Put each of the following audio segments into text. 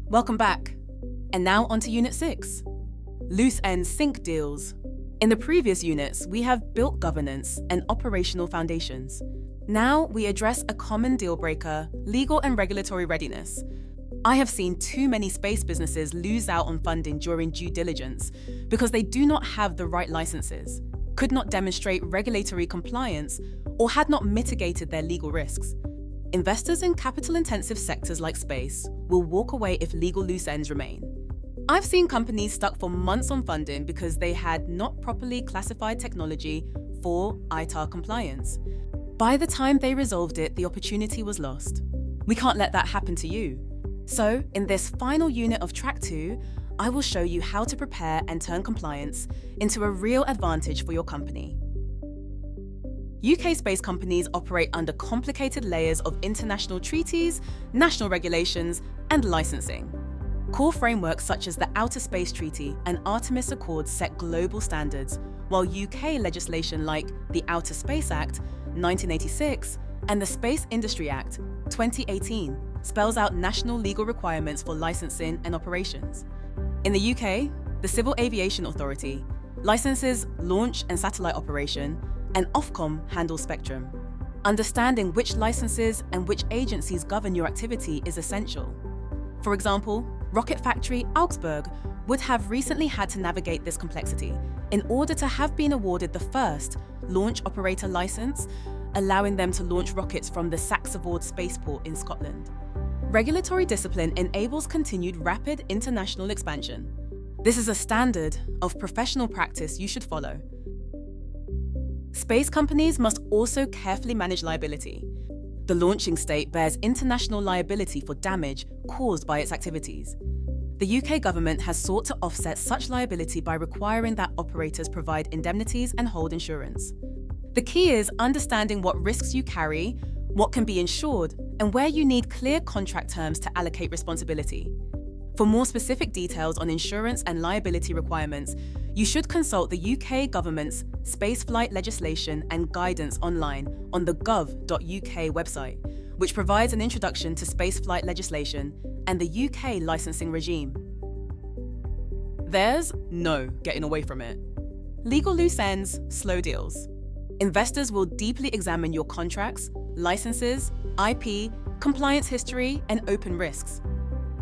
Welcome back. And now onto Unit 6, Loose End Sync Deals. In the previous units, we have built governance and operational foundations. Now we address a common deal breaker, legal and regulatory readiness. I have seen too many space businesses lose out on funding during due diligence because they do not have the right licenses, could not demonstrate regulatory compliance, or had not mitigated their legal risks. Investors in capital-intensive sectors like space will walk away if legal loose ends remain. I've seen companies stuck for months on funding because they had not properly classified technology for ITAR compliance. By the time they resolved it, the opportunity was lost. We can't let that happen to you. So, in this final unit of Track 2, I will show you how to prepare and turn compliance into a real advantage for your company. UK space companies operate under complicated layers of international treaties, national regulations, and licensing. Core frameworks such as the Outer Space Treaty and Artemis Accords set global standards, while UK legislation like the Outer Space Act, 1986, and the Space Industry Act, 2018, spells out national legal requirements for licensing and operations. In the UK, the Civil Aviation Authority licenses launch and satellite operation, and Ofcom handles spectrum. Understanding which licenses and which agencies govern your activity is essential. For example, Rocket Factory Augsburg would have recently had to navigate this complexity in order to have been awarded the first launch operator license, allowing them to launch rockets from the Saxavord spaceport in Scotland. Regulatory discipline enables continued rapid international expansion. This is a standard of professional practice you should follow. Space companies must also carefully manage liability. The launching state bears international liability for damage caused by its activities. The UK government has sought to offset such liability by requiring that operators provide indemnities and hold insurance. The key is understanding what risks you carry, what can be insured, and where you need clear contract terms to allocate responsibility. For more specific details on insurance and liability requirements, you should consult the UK government's spaceflight legislation and guidance online on the gov.uk website, which provides an introduction to spaceflight legislation and the UK licensing regime. There's no getting away from it. Legal loose ends, slow deals. Investors will deeply examine your contracts, licenses, IP, compliance history, and open risks.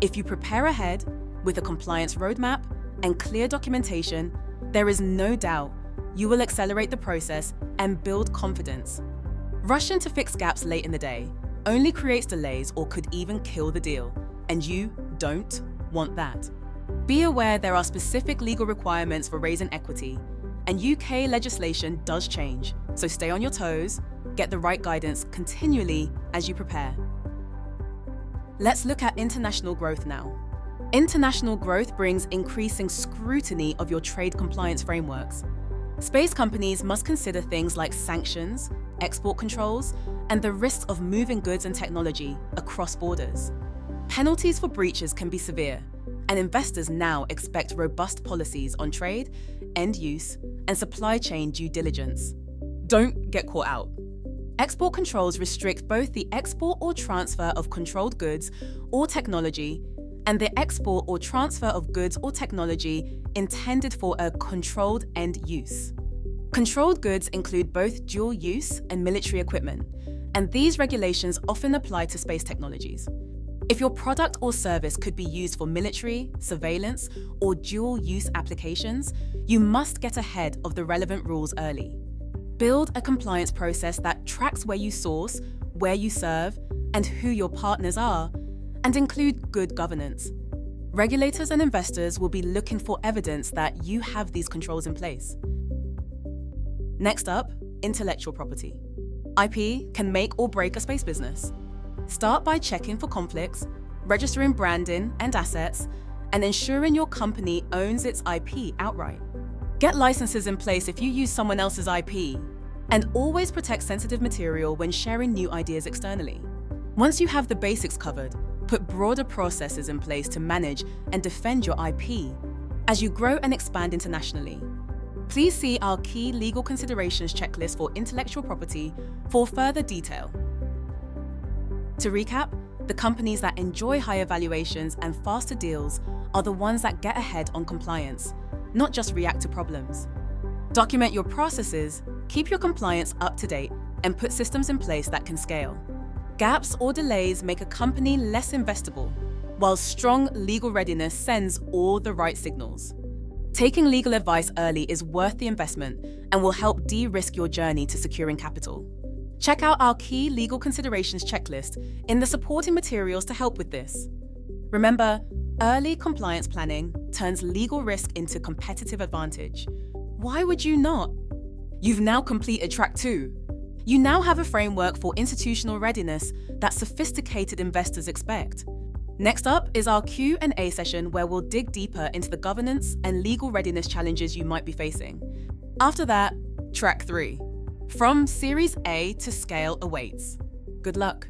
If you prepare ahead with a compliance roadmap and clear documentation, there is no doubt you will accelerate the process and build confidence. Rushing to fix gaps late in the day only creates delays or could even kill the deal, and you don't want that. Be aware there are specific legal requirements for raising equity, and UK legislation does change, so stay on your toes, get the right guidance continually as you prepare. Let's look at international growth now. International growth brings increasing scrutiny of your trade compliance frameworks. Space companies must consider things like sanctions, export controls, and the risks of moving goods and technology across borders. Penalties for breaches can be severe, and investors now expect robust policies on trade, end use, and supply chain due diligence. Don't get caught out. Export controls restrict both the export or transfer of controlled goods or technology and the export or transfer of goods or technology intended for a controlled end use. Controlled goods include both dual use and military equipment, and these regulations often apply to space technologies. If your product or service could be used for military, surveillance, or dual use applications, you must get ahead of the relevant rules early. Build a compliance process that tracks where you source, where you serve, and who your partners are, and include good governance. Regulators and investors will be looking for evidence that you have these controls in place. Next up, intellectual property. IP can make or break a space business. Start by checking for conflicts, registering branding and assets, and ensuring your company owns its IP outright. Get licenses in place if you use someone else's IP, and always protect sensitive material when sharing new ideas externally. Once you have the basics covered, put broader processes in place to manage and defend your IP as you grow and expand internationally. Please see our key legal considerations checklist for intellectual property for further detail. To recap, The companies that enjoy higher valuations and faster deals are the ones that get ahead on compliance, not just react to problems. Document your processes, keep your compliance up to date, and put systems in place that can scale. Gaps or delays make a company less investable, while strong legal readiness sends all the right signals. Taking legal advice early is worth the investment and will help de-risk your journey to securing capital. Check out our key legal considerations checklist in the supporting materials to help with this. Remember, early compliance planning turns legal risk into competitive advantage. Why would you not? You've now completed Track 2. You now have a framework for institutional readiness that sophisticated investors expect. Next up is our Q&A session where we'll dig deeper into the governance and legal readiness challenges you might be facing. After that, Track 3. From Series A to scale awaits. Good luck.